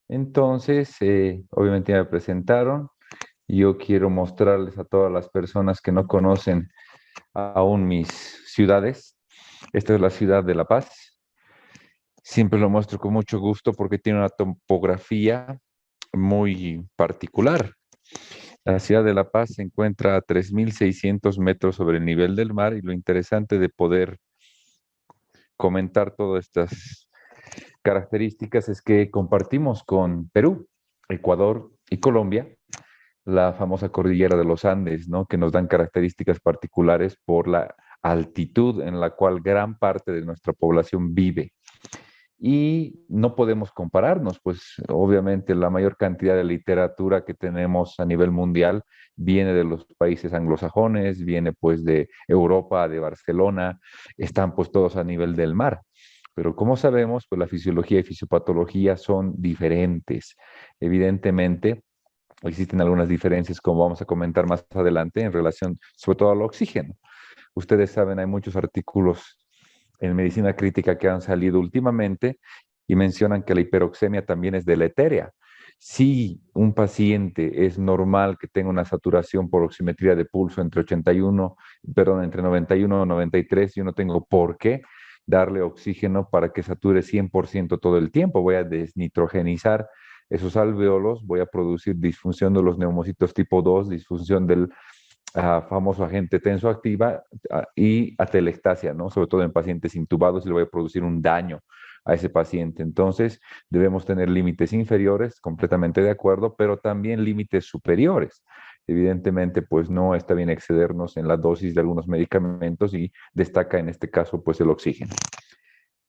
Entonces, obviamente ya me presentaron. Yo quiero mostrarles a todas las personas que no conocen aún mis ciudades. Esta es la ciudad de La Paz. Siempre lo muestro con mucho gusto porque tiene una topografía muy particular. La ciudad de La Paz se encuentra a 3.600 metros sobre el nivel del mar y lo interesante de poder comentar todas estas características es que compartimos con Perú, Ecuador y Colombia la famosa cordillera de los Andes, ¿no? Que nos dan características particulares por la altitud en la cual gran parte de nuestra población vive. Y no podemos compararnos, pues obviamente la mayor cantidad de literatura que tenemos a nivel mundial viene de los países anglosajones, viene pues de Europa, de Barcelona, están pues todos a nivel del mar. Pero como sabemos, pues la fisiología y fisiopatología son diferentes. Evidentemente, existen algunas diferencias, como vamos a comentar más adelante, en relación sobre todo al oxígeno. Ustedes saben, hay muchos artículos en medicina crítica que han salido últimamente y mencionan que la hiperoxemia también es deletérea. Si un paciente es normal que tenga una saturación por oximetría de pulso entre 81, perdón, entre 91 y 93, yo no tengo por qué darle oxígeno para que sature 100% todo el tiempo. Voy a desnitrogenizar esos alveolos, voy a producir disfunción de los neumocitos tipo 2, disfunción del famoso agente tensoactiva y atelectasia, ¿no? Sobre todo en pacientes intubados y le voy a producir un daño a ese paciente. Entonces, debemos tener límites inferiores, completamente de acuerdo, pero también límites superiores. Evidentemente, pues no está bien excedernos en la dosis de algunos medicamentos y destaca en este caso, pues el oxígeno.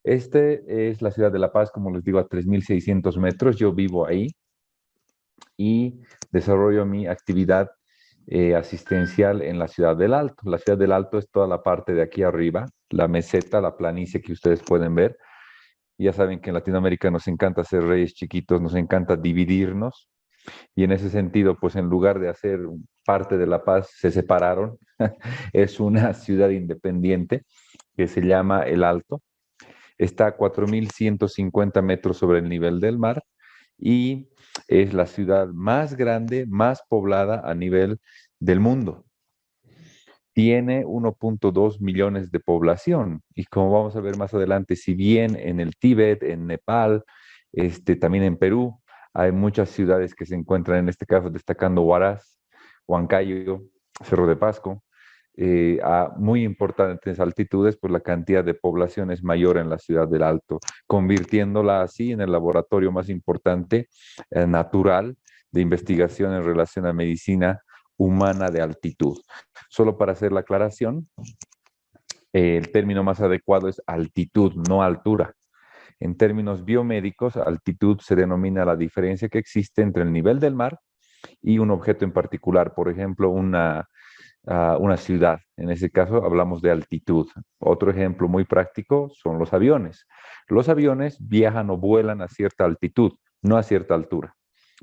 Este es la ciudad de La Paz, como les digo, a 3.600 metros. Yo vivo ahí y desarrollo mi actividad asistencial en la Ciudad del Alto. La Ciudad del Alto es toda la parte de aquí arriba, la meseta, la planicie que ustedes pueden ver. Ya saben que en Latinoamérica nos encanta ser reyes chiquitos, nos encanta dividirnos y en ese sentido, pues en lugar de hacer parte de La Paz, se separaron. Es una ciudad independiente que se llama El Alto. Está a 4.150 metros sobre el nivel del mar y es la ciudad más grande, más poblada a nivel del mundo. Tiene 1.2 millones de población y como vamos a ver más adelante, si bien en el Tíbet, en Nepal, también en Perú, hay muchas ciudades que se encuentran en este caso destacando Huaraz, Huancayo, Cerro de Pasco, a muy importantes altitudes, pues la cantidad de población es mayor en la ciudad del Alto, convirtiéndola así en el laboratorio más importante natural de investigación en relación a medicina humana de altitud. Solo para hacer la aclaración, el término más adecuado es altitud, no altura. En términos biomédicos, altitud se denomina la diferencia que existe entre el nivel del mar y un objeto en particular, por ejemplo, una ciudad. En ese caso hablamos de altitud. Otro ejemplo muy práctico son los aviones. Los aviones viajan o vuelan a cierta altitud, no a cierta altura,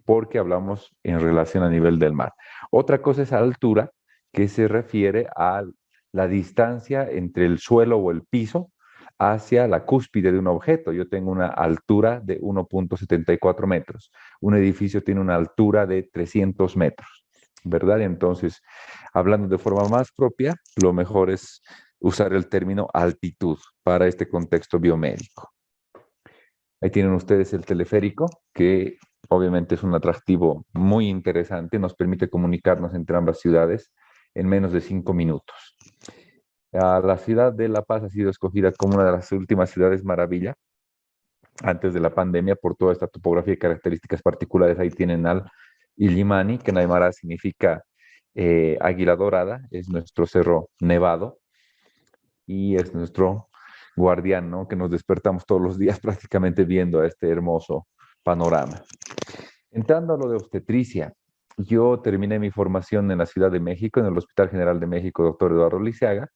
porque hablamos en relación a nivel del mar. Otra cosa es altura, que se refiere a la distancia entre el suelo o el piso hacia la cúspide de un objeto. Yo tengo una altura de 1.74 metros. Un edificio tiene una altura de 300 metros, ¿verdad? Entonces, hablando de forma más propia, lo mejor es usar el término altitud para este contexto biomédico. Ahí tienen ustedes el teleférico, que obviamente es un atractivo muy interesante, nos permite comunicarnos entre ambas ciudades en menos de 5 minutos. La ciudad de La Paz ha sido escogida como una de las últimas ciudades maravilla antes de la pandemia por toda esta topografía y características particulares. Ahí tienen al Illimani, que en Aymara significa águila dorada, es nuestro cerro nevado y es nuestro guardián, ¿no? Que nos despertamos todos los días prácticamente viendo este hermoso panorama. Entrando a lo de obstetricia, yo terminé mi formación en la Ciudad de México, en el Hospital General de México, doctor Eduardo Liceaga,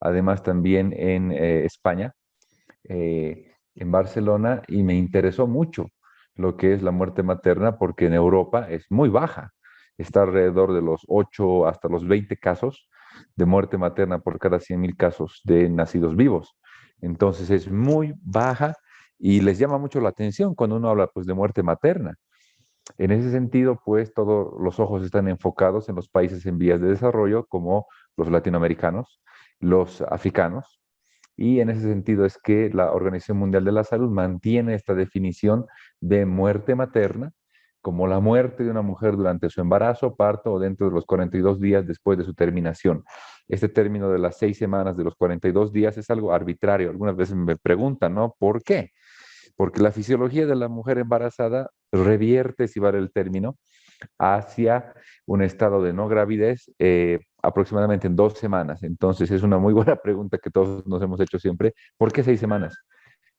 además también en España, en Barcelona, y me interesó mucho lo que es la muerte materna, porque en Europa es muy baja, está alrededor de los 8 hasta los 20 casos de muerte materna por cada 100.000 casos de nacidos vivos. Entonces es muy baja y les llama mucho la atención cuando uno habla pues de muerte materna. En ese sentido, pues todos los ojos están enfocados en los países en vías de desarrollo, como los latinoamericanos, los africanos, y en ese sentido es que la Organización Mundial de la Salud mantiene esta definición de muerte materna como la muerte de una mujer durante su embarazo, parto o dentro de los 42 días después de su terminación. Este término de las 6 semanas de los 42 días es algo arbitrario. Algunas veces me preguntan, ¿no? ¿Por qué? Porque la fisiología de la mujer embarazada revierte, si vale el término, hacia un estado de no gravidez aproximadamente en 2 semanas. Entonces es una muy buena pregunta que todos nos hemos hecho siempre. ¿Por qué 6 semanas?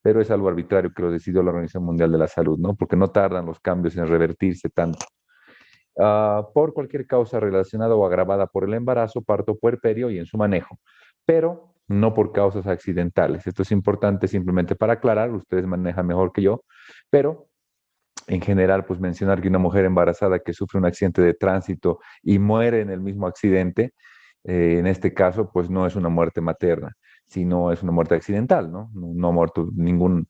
Pero es algo arbitrario que lo decidió la Organización Mundial de la Salud, ¿no? Porque no tardan los cambios en revertirse tanto. Por cualquier causa relacionada o agravada por el embarazo, parto, puerperio y en su manejo, pero no por causas accidentales. Esto es importante simplemente para aclarar, ustedes manejan mejor que yo, pero en general, pues mencionar que una mujer embarazada que sufre un accidente de tránsito y muere en el mismo accidente, en este caso, pues no es una muerte materna, sino es una muerte accidental, ¿no? No ha muerto ningún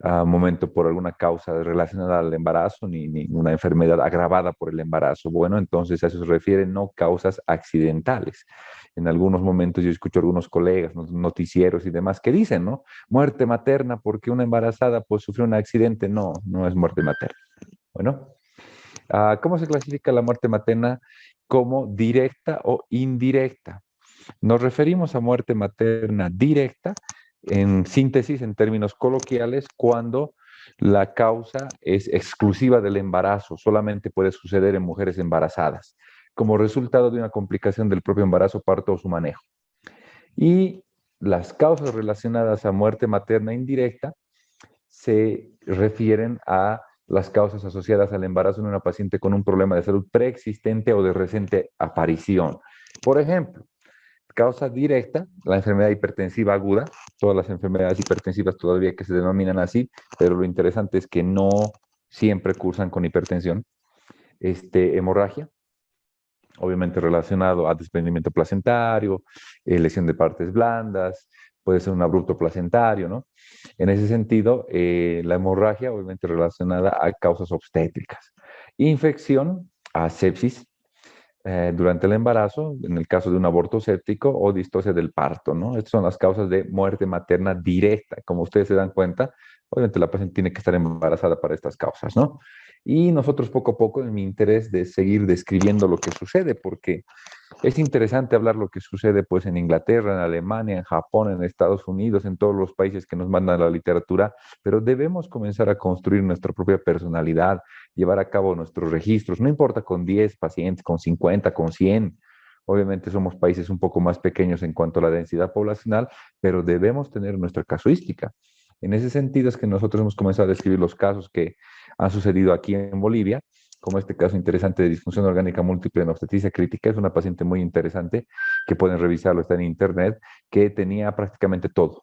momento por alguna causa relacionada al embarazo, ni ninguna enfermedad agravada por el embarazo. Bueno, entonces a eso se refiere no causas accidentales. En algunos momentos yo escucho a algunos colegas, noticieros y demás que dicen, ¿no? Muerte materna porque una embarazada pues sufrió un accidente. No, no es muerte materna. Bueno, ¿cómo se clasifica la muerte materna? Como directa o indirecta. Nos referimos a muerte materna directa, en síntesis, en términos coloquiales, cuando la causa es exclusiva del embarazo, solamente puede suceder en mujeres embarazadas, como resultado de una complicación del propio embarazo, parto o su manejo. Y las causas relacionadas a muerte materna indirecta se refieren a las causas asociadas al embarazo en una paciente con un problema de salud preexistente o de reciente aparición. Por ejemplo, causa directa, la enfermedad hipertensiva aguda, todas las enfermedades hipertensivas todavía que se denominan así, pero lo interesante es que no siempre cursan con hipertensión. Hemorragia, obviamente relacionado a desprendimiento placentario, lesión de partes blandas, puede ser un abrupto placentario, ¿no? En ese sentido, la hemorragia, obviamente relacionada a causas obstétricas. Infección, a sepsis, durante el embarazo, en el caso de un aborto séptico o distosia del parto, ¿no? Estas son las causas de muerte materna directa. Como ustedes se dan cuenta, obviamente la paciente tiene que estar embarazada para estas causas, ¿no? Y nosotros poco a poco, en mi interés de seguir describiendo lo que sucede, porque es interesante hablar lo que sucede pues en Inglaterra, en Alemania, en Japón, en Estados Unidos, en todos los países que nos mandan la literatura, pero debemos comenzar a construir nuestra propia personalidad, llevar a cabo nuestros registros, no importa con 10 pacientes, con 50, con 100. Obviamente somos países un poco más pequeños en cuanto a la densidad poblacional, pero debemos tener nuestra casuística. En ese sentido es que nosotros hemos comenzado a describir los casos que han sucedido aquí en Bolivia, como este caso interesante de disfunción orgánica múltiple en obstetricia crítica. Es una paciente muy interesante que pueden revisarlo, está en internet, que tenía prácticamente todo.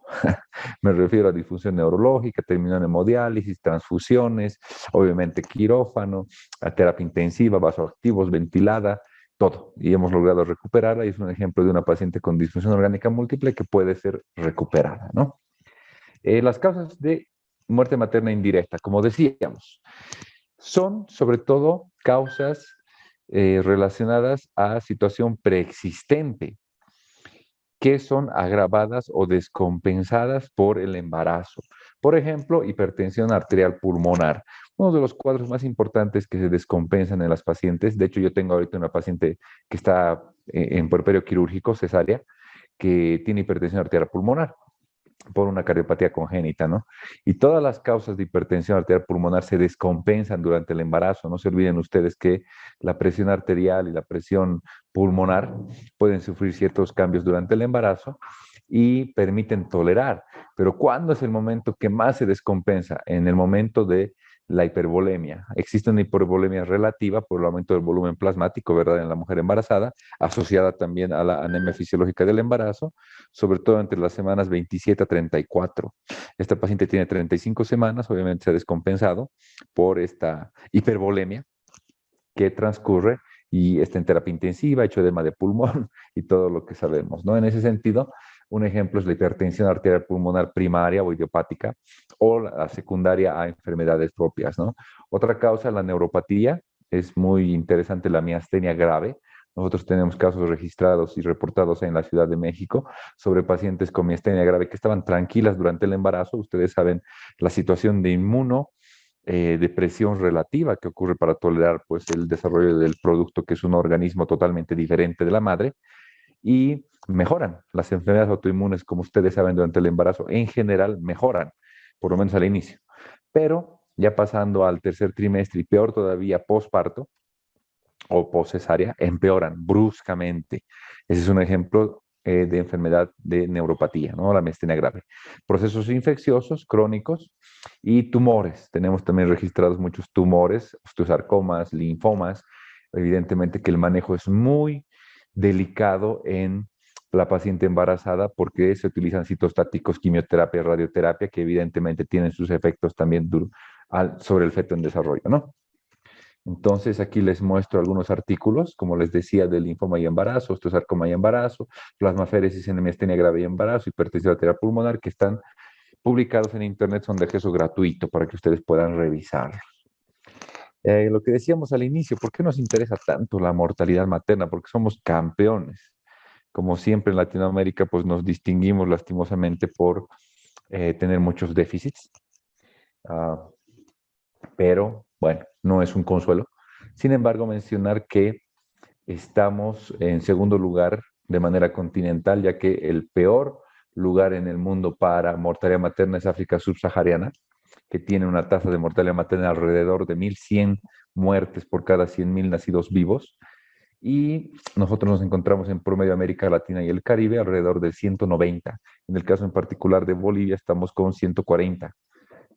Me refiero a disfunción neurológica, terminó en hemodiálisis, transfusiones, obviamente quirófano, a terapia intensiva, vasoactivos, ventilada, todo. Y hemos logrado recuperarla y es un ejemplo de una paciente con disfunción orgánica múltiple que puede ser recuperada, ¿no? Las causas de muerte materna indirecta, como decíamos, son sobre todo causas relacionadas a situación preexistente, que son agravadas o descompensadas por el embarazo. Por ejemplo, hipertensión arterial pulmonar, uno de los cuadros más importantes que se descompensan en las pacientes. De hecho, yo tengo ahorita una paciente que está en puerperio quirúrgico, cesárea, que tiene hipertensión arterial pulmonar por una cardiopatía congénita, ¿no? Y todas las causas de hipertensión arterial pulmonar se descompensan durante el embarazo. No se olviden ustedes que la presión arterial y la presión pulmonar pueden sufrir ciertos cambios durante el embarazo y permiten tolerar. Pero ¿cuándo es el momento que más se descompensa? En el momento de la hipervolemia. Existe una hipervolemia relativa por el aumento del volumen plasmático, ¿verdad?, en la mujer embarazada, asociada también a la anemia fisiológica del embarazo, sobre todo entre las semanas 27 a 34. Esta paciente tiene 35 semanas, obviamente se ha descompensado por esta hipervolemia que transcurre y está en terapia intensiva, hecho edema de pulmón y todo lo que sabemos, ¿no? En ese sentido, Un ejemplo es la hipertensión arterial pulmonar primaria o idiopática o la secundaria a enfermedades propias, ¿no? Otra causa, la neuropatía, es muy interesante la miastenia grave. Nosotros tenemos casos registrados y reportados en la Ciudad de México sobre pacientes con miastenia grave que estaban tranquilas durante el embarazo. Ustedes saben la situación de depresión relativa que ocurre para tolerar pues, el desarrollo del producto, que es un organismo totalmente diferente de la madre, y mejoran. Las enfermedades autoinmunes, como ustedes saben, durante el embarazo, en general mejoran, por lo menos al inicio. Pero ya pasando al tercer trimestre y peor todavía posparto o poscesárea, empeoran bruscamente. Ese es un ejemplo de enfermedad de neuropatía, ¿no? La miastenia grave. Procesos infecciosos crónicos y tumores. Tenemos también registrados muchos tumores, osteosarcomas, linfomas. Evidentemente que el manejo es muy delicado en la paciente embarazada porque se utilizan citostáticos, quimioterapia, radioterapia, que evidentemente tienen sus efectos también sobre el feto en desarrollo, ¿no? Entonces, aquí les muestro algunos artículos, como les decía, de linfoma y embarazo, osteosarcoma y embarazo, plasmaféresis en miastenia grave y embarazo, hipertensión arterial pulmonar, que están publicados en Internet, son de acceso gratuito para que ustedes puedan revisar. Lo que decíamos al inicio, ¿por qué nos interesa tanto la mortalidad materna? Porque somos campeones. Como siempre en Latinoamérica, pues nos distinguimos lastimosamente por tener muchos déficits. Uh, pero bueno, no es un consuelo. Sin embargo, mencionar que estamos en segundo lugar de manera continental, ya que el peor lugar en el mundo para mortalidad materna es África subsahariana, que tiene una tasa de mortalidad materna alrededor de 1.100 muertes por cada 100.000 nacidos vivos. Y nosotros nos encontramos en promedio América Latina y el Caribe alrededor de 190. En el caso en particular de Bolivia estamos con 140.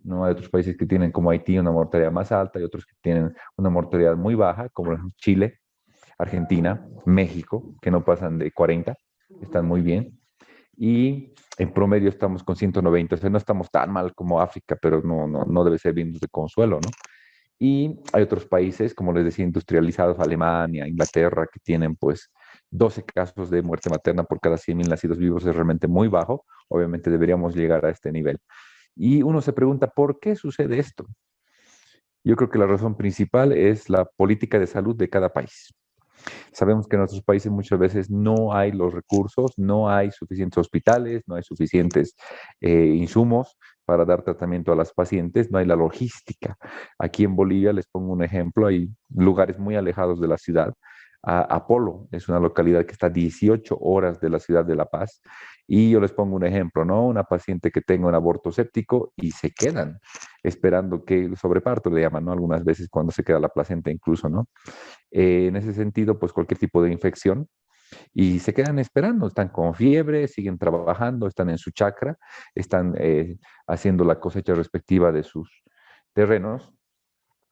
¿No? Hay otros países que tienen, como Haití, una mortalidad más alta y otros que tienen una mortalidad muy baja, como Chile, Argentina, México, que no pasan de 40, están muy bien. Y en promedio estamos con 190, o sea, no estamos tan mal como África, pero no debe ser bien de consuelo, ¿no? Y hay otros países, como les decía, industrializados, Alemania, Inglaterra, que tienen pues 12 casos de muerte materna por cada 100.000 nacidos vivos, es realmente muy bajo. Obviamente deberíamos llegar a este nivel. Y uno se pregunta, ¿por qué sucede esto? Yo creo que la razón principal es la política de salud de cada país. Sabemos que en nuestros países muchas veces no hay los recursos, no hay suficientes hospitales, no hay suficientes insumos para dar tratamiento a las pacientes, no hay la logística. Aquí en Bolivia, les pongo un ejemplo, hay lugares muy alejados de la ciudad. Apolo es una localidad que está a 18 horas de la ciudad de La Paz. Y yo les pongo un ejemplo, ¿no? Una paciente que tenga un aborto séptico y se quedan esperando que el sobreparto le llaman, ¿no? Algunas veces cuando se queda la placenta incluso, ¿no? En ese sentido, pues cualquier tipo de infección y se quedan esperando, están con fiebre, siguen trabajando, están en su chacra, están haciendo la cosecha respectiva de sus terrenos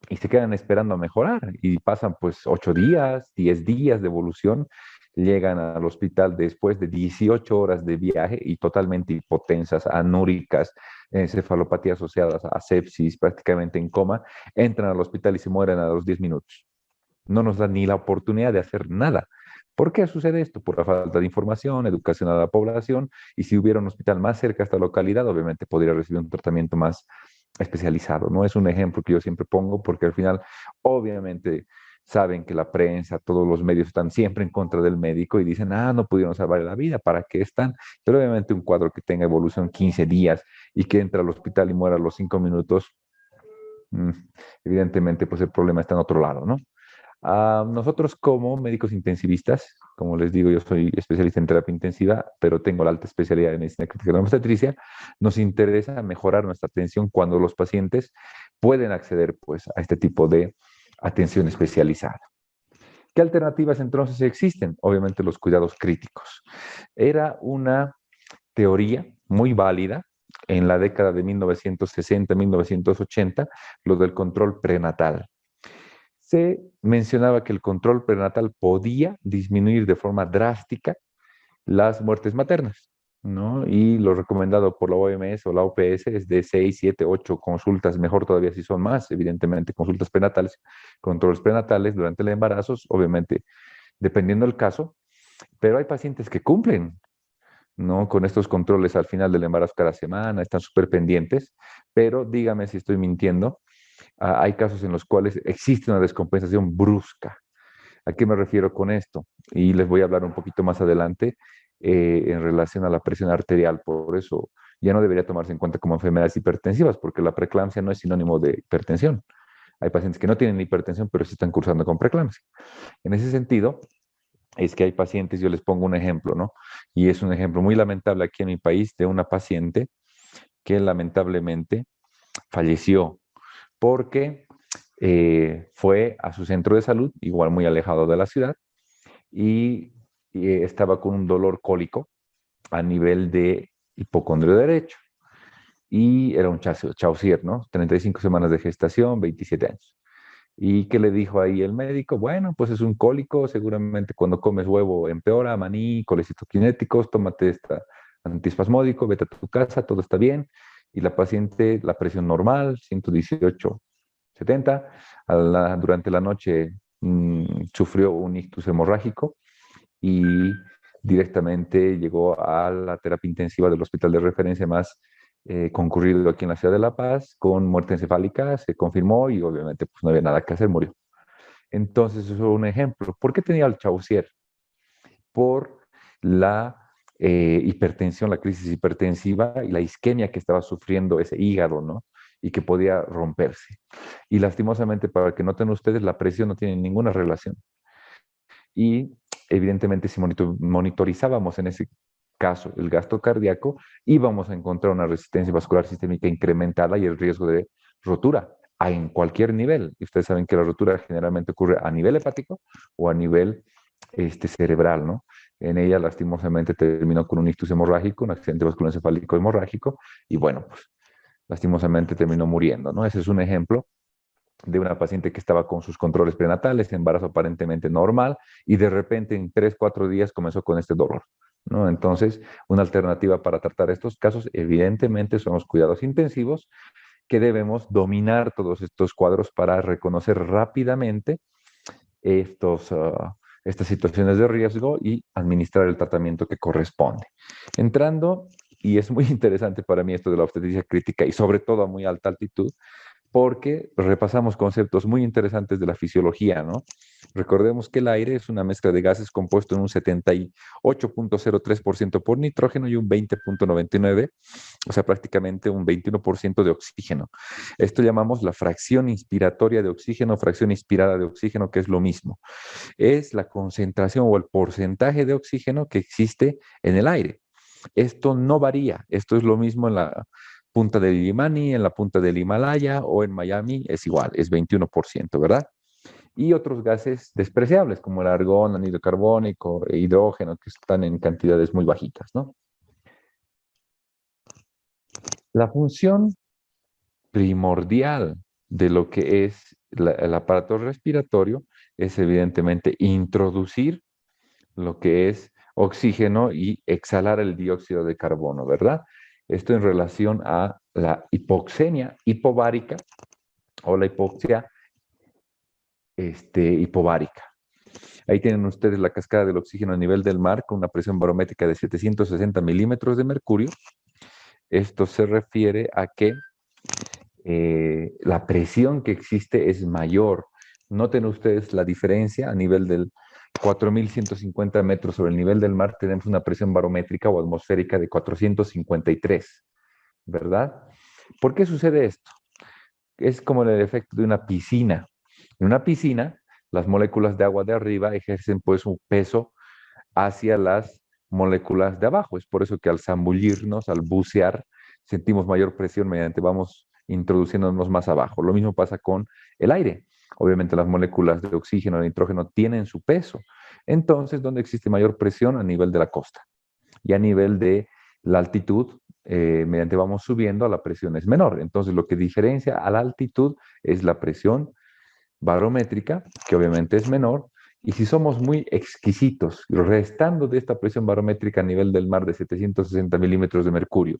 y se quedan esperando a mejorar y pasan pues 8 días, 10 días de evolución, llegan al hospital después de 18 horas de viaje y totalmente hipotensas, anúricas, encefalopatías asociadas a sepsis, prácticamente en coma, entran al hospital y se mueren a los 10 minutos. No nos da ni la oportunidad de hacer nada. ¿Por qué sucede esto? Por la falta de información, educación a la población, y si hubiera un hospital más cerca a esta localidad, obviamente podría recibir un tratamiento más especializado. No es un ejemplo que yo siempre pongo porque al final, obviamente, saben que la prensa, todos los medios están siempre en contra del médico y dicen, no pudieron salvar la vida, ¿para qué están? Pero obviamente un cuadro que tenga evolución 15 días y que entra al hospital y muera a los 5 minutos, mm, evidentemente, pues el problema está en otro lado, ¿no? Nosotros como médicos intensivistas, como les digo, yo soy especialista en terapia intensiva, pero tengo la alta especialidad en medicina crítica de la obstetricia, nos interesa mejorar nuestra atención cuando los pacientes pueden acceder pues, a este tipo de atención especializada. ¿Qué alternativas entonces existen? Obviamente los cuidados críticos. Era una teoría muy válida en la década de 1960-1980, lo del control prenatal. Se mencionaba que el control prenatal podía disminuir de forma drástica las muertes maternas, ¿no? Y lo recomendado por la OMS o la OPS es de 6, 7, 8 consultas, mejor todavía si son más, evidentemente, consultas prenatales, controles prenatales durante el embarazo, obviamente, dependiendo del caso, pero hay pacientes que cumplen, ¿no? Con estos controles al final del embarazo cada semana, están súper pendientes, pero dígame si estoy mintiendo. Hay casos en los cuales existe una descompensación brusca. ¿A qué me refiero con esto? Y les voy a hablar un poquito más adelante en relación a la presión arterial. Por eso ya no debería tomarse en cuenta como enfermedades hipertensivas, porque la preeclampsia no es sinónimo de hipertensión. Hay pacientes que no tienen hipertensión, pero sí están cursando con preeclampsia. En ese sentido, es que hay pacientes, yo les pongo un ejemplo, ¿no? Y es un ejemplo muy lamentable aquí en mi país de una paciente que lamentablemente falleció porque fue a su centro de salud, igual muy alejado de la ciudad, y, estaba con un dolor cólico a nivel de hipocondrio derecho. Y era un chaucier, ¿no? 35 semanas de gestación, 27 años. ¿Y qué le dijo ahí el médico? Bueno, pues es un cólico, seguramente cuando comes huevo empeora, maní, colecitoquinéticos, tómate esta antiespasmódico, vete a tu casa, todo está bien. Y la paciente, la presión normal, 118, 70. Durante la noche sufrió un ictus hemorrágico y directamente llegó a la terapia intensiva del hospital de referencia más concurrido aquí en la ciudad de La Paz, con muerte encefálica, se confirmó y obviamente pues no había nada que hacer, murió. Entonces, eso es un ejemplo. ¿Por qué tenía el Chaucier? Por la hipertensión, la crisis hipertensiva y la isquemia que estaba sufriendo ese hígado, ¿no? Y que podía romperse. Y lastimosamente, para que noten ustedes, la presión no tiene ninguna relación. Y evidentemente, si monitorizábamos en ese caso el gasto cardíaco, íbamos a encontrar una resistencia vascular sistémica incrementada y el riesgo de rotura en cualquier nivel. Y ustedes saben que la rotura generalmente ocurre a nivel hepático o a nivel cerebral, ¿no? En ella, lastimosamente, terminó con un ictus hemorrágico, un accidente vascular encefálico hemorrágico, y bueno, pues lastimosamente terminó muriendo, ¿no? Ese es un ejemplo de una paciente que estaba con sus controles prenatales, embarazo aparentemente normal, y de repente en 3, 4 días comenzó con este dolor, ¿no? Entonces, una alternativa para tratar estos casos, evidentemente, son los cuidados intensivos, que debemos dominar todos estos cuadros para reconocer rápidamente estas situaciones de riesgo y administrar el tratamiento que corresponde. Entrando, y es muy interesante para mí esto de la obstetricia crítica y sobre todo a muy alta altitud, porque repasamos conceptos muy interesantes de la fisiología, ¿no? Recordemos que el aire es una mezcla de gases compuesto en un 78.03% por nitrógeno y un 20.99, o sea, prácticamente un 21% de oxígeno. Esto llamamos la fracción inspiratoria de oxígeno, fracción inspirada de oxígeno, que es lo mismo. Es la concentración o el porcentaje de oxígeno que existe en el aire. Esto no varía, esto es lo mismo en la punta del Illimani, en la punta del Himalaya o en Miami, es igual, es 21%, ¿verdad? Y otros gases despreciables como el argón, anhídrido carbónico e hidrógeno, que están en cantidades muy bajitas, ¿no? La función primordial de lo que es el aparato respiratorio es evidentemente introducir lo que es oxígeno y exhalar el dióxido de carbono, ¿verdad? Esto en relación a la hipoxemia hipovárica o la hipoxia hipovárica. Ahí tienen ustedes la cascada del oxígeno a nivel del mar con una presión barométrica de 760 milímetros de mercurio. Esto se refiere a que la presión que existe es mayor. Noten ustedes la diferencia a nivel del 4.150 metros sobre el nivel del mar, tenemos una presión barométrica o atmosférica de 453, ¿verdad? ¿Por qué sucede esto? Es como el efecto de una piscina. En una piscina, las moléculas de agua de arriba ejercen pues un peso hacia las moléculas de abajo. Es por eso que al zambullirnos, al bucear, sentimos mayor presión mediante vamos introduciéndonos más abajo. Lo mismo pasa con el aire. Obviamente las moléculas de oxígeno y nitrógeno tienen su peso. Entonces, ¿dónde existe mayor presión? A nivel de la costa. Y a nivel de la altitud, mediante vamos subiendo, la presión es menor. Entonces, lo que diferencia a la altitud es la presión barométrica, que obviamente es menor, y si somos muy exquisitos, restando de esta presión barométrica a nivel del mar de 760 milímetros de mercurio,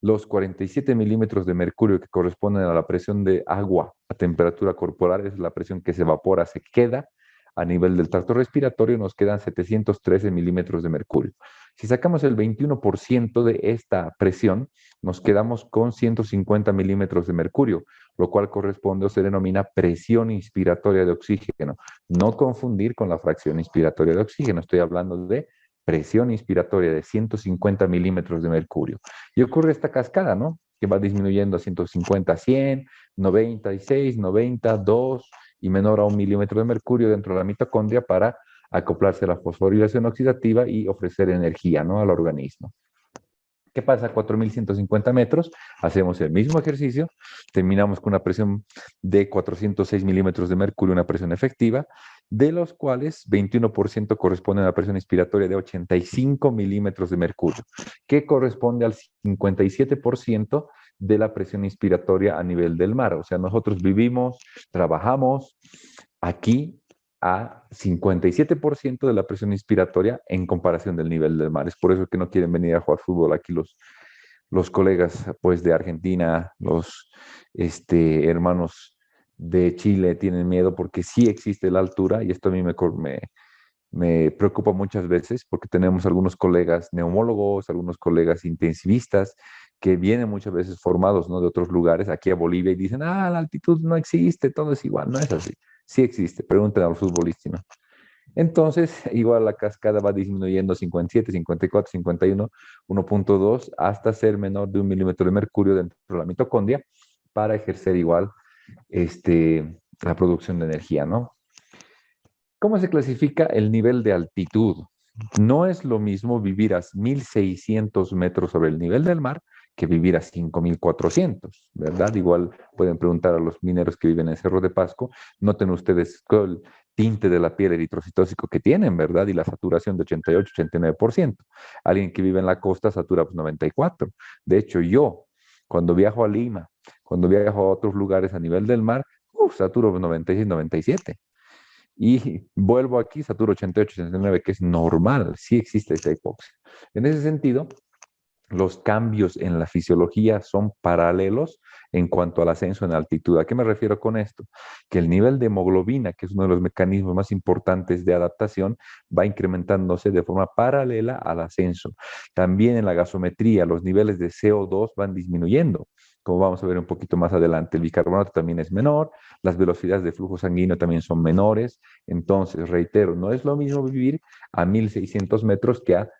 los 47 milímetros de mercurio que corresponden a la presión de agua a temperatura corporal es la presión que se evapora, se queda a nivel del tracto respiratorio, nos quedan 713 milímetros de mercurio. Si sacamos el 21% de esta presión, nos quedamos con 150 milímetros de mercurio, lo cual corresponde o se denomina presión inspiratoria de oxígeno. No confundir con la fracción inspiratoria de oxígeno, estoy hablando de presión inspiratoria de 150 milímetros de mercurio. Y ocurre esta cascada, ¿no? Que va disminuyendo a 150, 100, 96, 90, 2 y menor a 1 milímetro de mercurio dentro de la mitocondria para acoplarse a la fosforilación oxidativa y ofrecer energía, ¿no?, al organismo. ¿Qué pasa a 4.150 metros? Hacemos el mismo ejercicio, terminamos con una presión de 406 milímetros de mercurio, una presión efectiva, de los cuales 21% corresponde a una presión inspiratoria de 85 milímetros de mercurio, que corresponde al 57% de la presión inspiratoria a nivel del mar. O sea, nosotros vivimos, trabajamos aquí a 57% de la presión inspiratoria en comparación del nivel del mar. Es por eso que no quieren venir a jugar fútbol aquí los colegas pues, de Argentina, los hermanos de Chile tienen miedo porque sí existe la altura y esto a mí me preocupa muchas veces porque tenemos algunos colegas neumólogos, algunos colegas intensivistas que vienen muchas veces formados, ¿no?, de otros lugares aquí a Bolivia y dicen, la altitud no existe, todo es igual. No es así. Sí existe, pregúntenle a los futbolistas, ¿no? Entonces, igual la cascada va disminuyendo 57, 54, 51, 1.2 hasta ser menor de 1 milímetro de mercurio dentro de la mitocondria para ejercer igual la producción de energía, ¿no? ¿Cómo se clasifica el nivel de altitud? No es lo mismo vivir a 1.600 metros sobre el nivel del mar que vivir a 5.400, ¿verdad? Igual pueden preguntar a los mineros que viven en Cerro de Pasco, noten ustedes el tinte de la piel eritrocitósico que tienen, ¿verdad? Y la saturación de 88, 89%. Alguien que vive en la costa satura pues 94%. De hecho, yo, cuando viajo a Lima, cuando viajo a otros lugares a nivel del mar, saturo 96, 97. Y vuelvo aquí, saturo 88, 89, que es normal, sí existe esta hipoxia. En ese sentido, los cambios en la fisiología son paralelos en cuanto al ascenso en altitud. ¿A qué me refiero con esto? Que el nivel de hemoglobina, que es uno de los mecanismos más importantes de adaptación, va incrementándose de forma paralela al ascenso. También en la gasometría, los niveles de CO2 van disminuyendo, como vamos a ver un poquito más adelante. El bicarbonato también es menor, las velocidades de flujo sanguíneo también son menores. Entonces, reitero, no es lo mismo vivir a 1.600 metros que a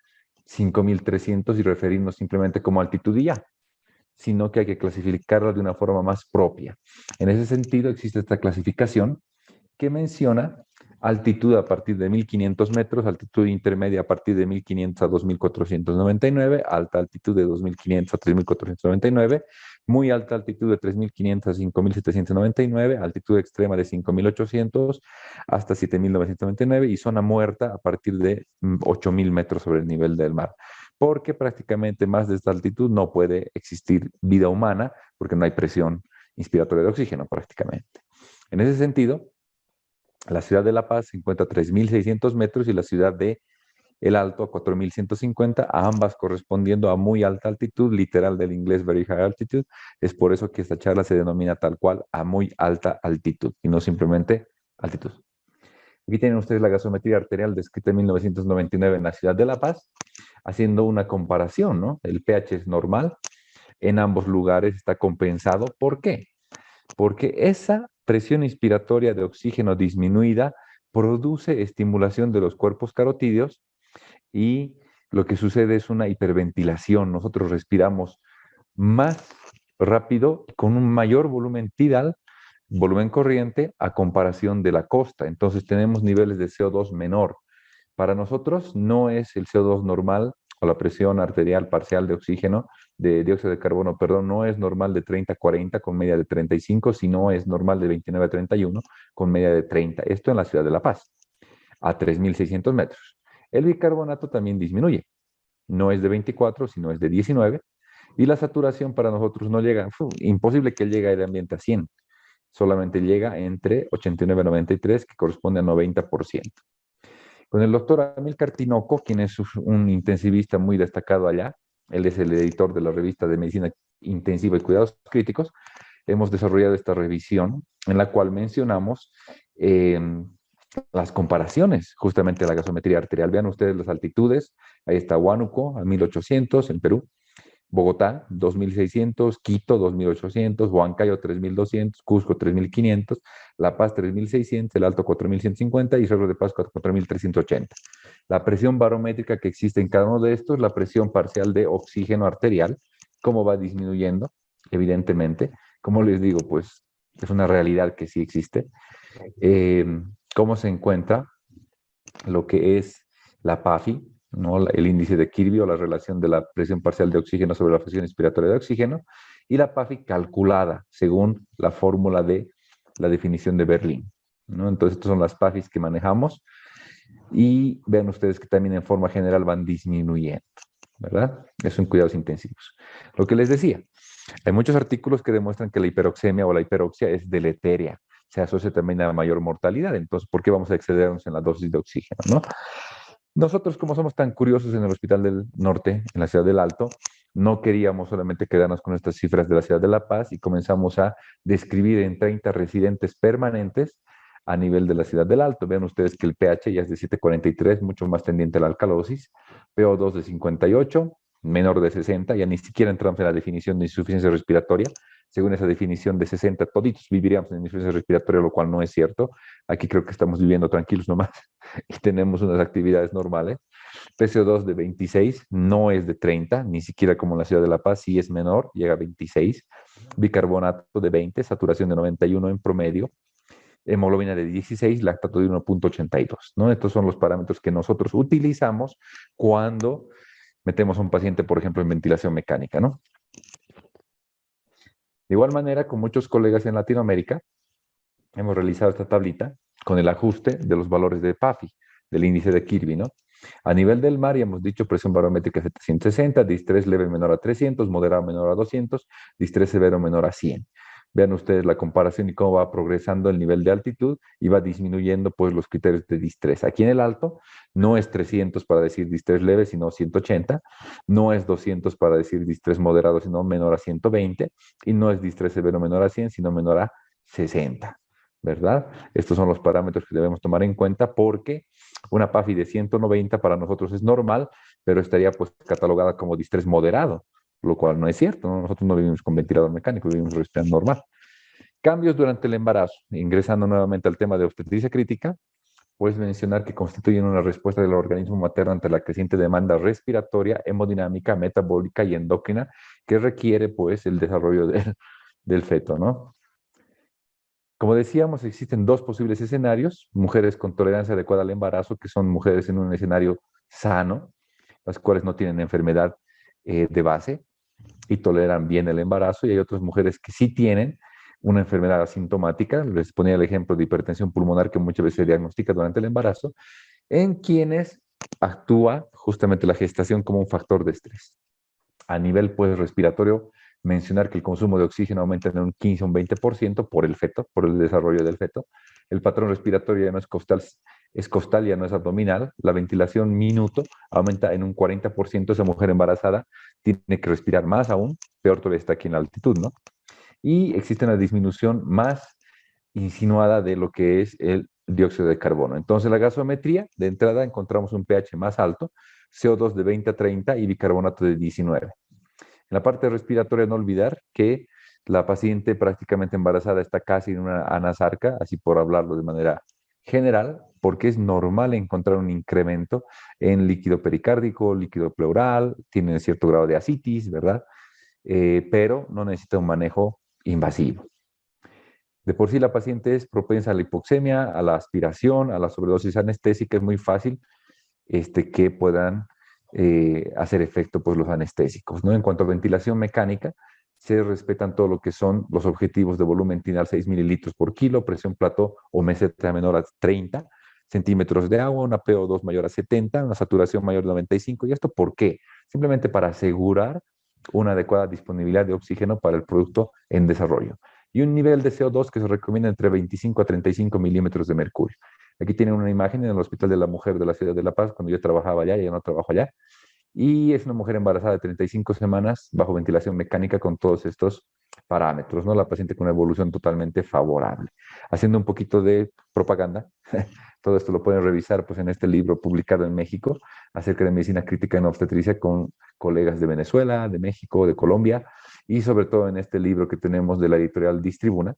5.300 y referirnos simplemente como altitud y ya, sino que hay que clasificarla de una forma más propia. En ese sentido, existe esta clasificación que menciona altitud a partir de 1.500 metros, altitud intermedia a partir de 1.500 a 2.499, alta altitud de 2.500 a 3.499, muy alta altitud de 3.500 a 5.799, altitud extrema de 5.800 hasta 7.999 y zona muerta a partir de 8.000 metros sobre el nivel del mar. Porque prácticamente más de esta altitud no puede existir vida humana porque no hay presión inspiratoria de oxígeno prácticamente. En ese sentido, la ciudad de La Paz se encuentra a 3.600 metros y la ciudad de El Alto a 4.150, ambas correspondiendo a muy alta altitud, literal del inglés very high altitude. Es por eso que esta charla se denomina tal cual a muy alta altitud y no simplemente altitud. Aquí tienen ustedes la gasometría arterial descrita en 1999 en la ciudad de La Paz, haciendo una comparación, ¿no? El pH es normal, en ambos lugares está compensado. ¿Por qué? Porque esa presión inspiratoria de oxígeno disminuida produce estimulación de los cuerpos carotídeos y lo que sucede es una hiperventilación. Nosotros respiramos más rápido con un mayor volumen tidal, volumen corriente, a comparación de la costa. Entonces tenemos niveles de CO2 menor. Para nosotros no es el CO2 normal o la presión arterial parcial de oxígeno, de dióxido de carbono, perdón, no es normal de 30 a 40 con media de 35, sino es normal de 29 a 31 con media de 30. Esto en la ciudad de La Paz, a 3.600 metros. El bicarbonato también disminuye. No es de 24, sino es de 19. Y la saturación para nosotros no llega, imposible que llegue al ambiente a 100. Solamente llega entre 89 y 93, que corresponde a 90%. Con el doctor Amílcar Tinoco, quien es un intensivista muy destacado allá, él es el editor de la revista de Medicina Intensiva y Cuidados Críticos, hemos desarrollado esta revisión en la cual mencionamos las comparaciones justamente de la gasometría arterial. Vean ustedes las altitudes. Ahí está Huánuco a 1800 en Perú, Bogotá 2600, Quito 2800, Huancayo 3200, Cusco 3500, La Paz 3600, El Alto 4150 y Cerro de Pasco 4380. La presión barométrica que existe en cada uno de estos, la presión parcial de oxígeno arterial, cómo va disminuyendo, evidentemente. Como les digo, pues es una realidad que sí existe. Eh, cómo se encuentra lo que es la PAFI, ¿no? El índice de Kirby o la relación de la presión parcial de oxígeno sobre la presión inspiratoria de oxígeno, y la PAFI calculada según la fórmula de la definición de Berlín, ¿no? Entonces, estas son las PAFIs que manejamos y vean ustedes que también en forma general van disminuyendo, ¿verdad? Eso en cuidados intensivos. Lo que les decía, hay muchos artículos que demuestran que la hiperoxemia o la hiperoxia es deleteria, se asocia también a mayor mortalidad. Entonces, ¿por qué vamos a excedernos en la dosis de oxígeno, no? Nosotros, como somos tan curiosos en el Hospital del Norte, en la ciudad del Alto, no queríamos solamente quedarnos con estas cifras de la ciudad de La Paz y comenzamos a describir en 30 residentes permanentes a nivel de la ciudad del Alto. Vean ustedes que el pH ya es de 7,43, mucho más tendiente a la alcalosis, PO2 de 58, menor de 60, ya ni siquiera entramos en la definición de insuficiencia respiratoria. Según esa definición de 60, toditos viviríamos en insuficiencia respiratoria, lo cual no es cierto. Aquí creo que estamos viviendo tranquilos nomás y tenemos unas actividades normales. PCO2 de 26, no es de 30, ni siquiera como en la ciudad de La Paz, sí es menor, llega a 26. Bicarbonato de 20, saturación de 91 en promedio. Hemoglobina de 16, lactato de 1,82, ¿no? Estos son los parámetros que nosotros utilizamos cuando metemos a un paciente, por ejemplo, en ventilación mecánica, ¿no? De igual manera, con muchos colegas en Latinoamérica, hemos realizado esta tablita con el ajuste de los valores de PAFI, del índice de Kirby, ¿no? A nivel del mar, ya hemos dicho presión barométrica 760, distrés leve menor a 300, moderado menor a 200, distrés severo menor a 100. Vean ustedes la comparación y cómo va progresando el nivel de altitud y va disminuyendo pues los criterios de distrés. Aquí en el alto no es 300 para decir distrés leve, sino 180, no es 200 para decir distrés moderado, sino menor a 120, y no es distrés severo menor a 100, sino menor a 60, ¿verdad? Estos son los parámetros que debemos tomar en cuenta porque una PAFI de 190 para nosotros es normal, pero estaría pues catalogada como distrés moderado, lo cual no es cierto, ¿no? Nosotros no vivimos con ventilador mecánico, vivimos respirando normal. Cambios durante el embarazo. Ingresando nuevamente al tema de obstetricia crítica, puedes mencionar que constituyen una respuesta del organismo materno ante la creciente demanda respiratoria, hemodinámica, metabólica y endocrina que requiere pues el desarrollo del feto, ¿no? Como decíamos, existen dos posibles escenarios: mujeres con tolerancia adecuada al embarazo, que son mujeres en un escenario sano, las cuales no tienen enfermedad de base y toleran bien el embarazo, y hay otras mujeres que sí tienen una enfermedad asintomática. Les ponía el ejemplo de hipertensión pulmonar que muchas veces se diagnostica durante el embarazo, en quienes actúa justamente la gestación como un factor de estrés. A nivel pues respiratorio, mencionar que el consumo de oxígeno aumenta en un 15 o un 20% por el feto, por el desarrollo del feto. El patrón respiratorio ya no es costal, ya no es abdominal. La ventilación minuto aumenta en un 40%. Esa mujer embarazada tiene que respirar más aún, peor todavía está aquí en la altitud, ¿no? Y existe una disminución más insinuada de lo que es el dióxido de carbono. Entonces, la gasometría, de entrada encontramos un pH más alto, CO2 de 20 a 30 y bicarbonato de 19. En la parte respiratoria, no olvidar que la paciente prácticamente embarazada está casi en una anasarca, así por hablarlo de manera general, porque es normal encontrar un incremento en líquido pericárdico, líquido pleural, tiene cierto grado de ascitis, ¿verdad? Pero no necesita un manejo invasivo. De por sí la paciente es propensa a la hipoxemia, a la aspiración, a la sobredosis anestésica. Es muy fácil que puedan hacer efecto pues, los anestésicos, ¿no? En cuanto a ventilación mecánica, se respetan todo lo que son los objetivos de volumen tinal 6 mililitros por kilo, presión plató o meseta menor a 30 centímetros de agua, una PO2 mayor a 70, una saturación mayor de 95. ¿Y esto por qué? Simplemente para asegurar una adecuada disponibilidad de oxígeno para el producto en desarrollo. Y un nivel de CO2 que se recomienda entre 25 a 35 milímetros de mercurio. Aquí tienen una imagen en el Hospital de la Mujer de la Ciudad de La Paz, cuando yo trabajaba allá, ya no trabajo allá. Y es una mujer embarazada de 35 semanas bajo ventilación mecánica con todos estos parámetros, ¿no? La paciente con una evolución totalmente favorable. Haciendo un poquito de propaganda, todo esto lo pueden revisar pues, en este libro publicado en México acerca de medicina crítica en obstetricia con colegas de Venezuela, de México, de Colombia, y sobre todo en este libro que tenemos de la editorial Distribuna,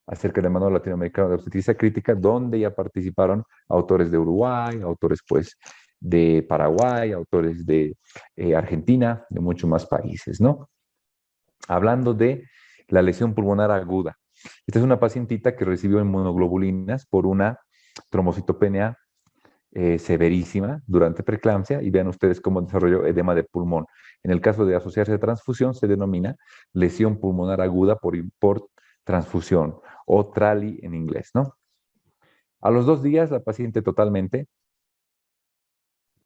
acerca del Manual Latinoamericano de Obstetricia Crítica, donde ya participaron autores de Uruguay, autores pues de Paraguay, autores de Argentina, de muchos más países, ¿no? Hablando de la lesión pulmonar aguda. Esta es una pacientita que recibió inmunoglobulinas por una trombocitopenia severísima durante preeclampsia y vean ustedes cómo desarrolló edema de pulmón. En el caso de asociarse a transfusión se denomina lesión pulmonar aguda por transfusión o TRALI en inglés, ¿no? A los 2 días la paciente totalmente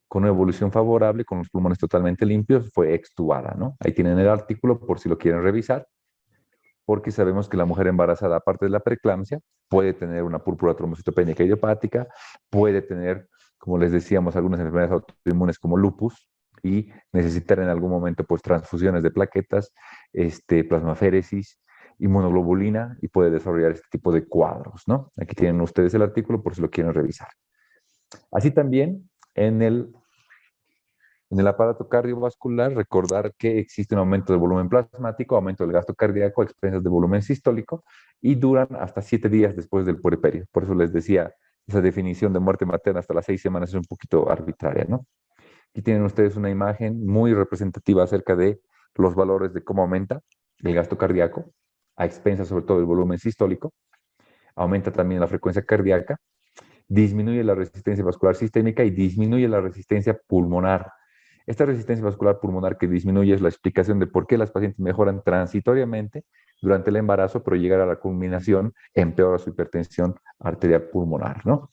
con una evolución favorable, con los pulmones totalmente limpios, fue extubada, ¿no? Ahí tienen el artículo por si lo quieren revisar, porque sabemos que la mujer embarazada, aparte de la preeclampsia, puede tener una púrpura trombocitopénica idiopática, puede tener, como les decíamos, algunas enfermedades autoinmunes como lupus y necesitar en algún momento pues transfusiones de plaquetas, plasmaféresis, inmunoglobulina y puede desarrollar este tipo de cuadros, ¿no? Aquí tienen ustedes el artículo por si lo quieren revisar. Así también en el aparato cardiovascular, recordar que existe un aumento del volumen plasmático, aumento del gasto cardíaco a expensas de volumen sistólico y duran hasta 7 días después del puerperio. Por eso les decía, esa definición de muerte materna hasta las 6 semanas es un poquito arbitraria, ¿no? Aquí tienen ustedes una imagen muy representativa acerca de los valores de cómo aumenta el gasto cardíaco a expensas sobre todo del volumen sistólico, aumenta también la frecuencia cardíaca, disminuye la resistencia vascular sistémica y disminuye la resistencia pulmonar. Esta resistencia vascular pulmonar que disminuye es la explicación de por qué las pacientes mejoran transitoriamente durante el embarazo, pero llegar a la culminación empeora su hipertensión arterial pulmonar, ¿no?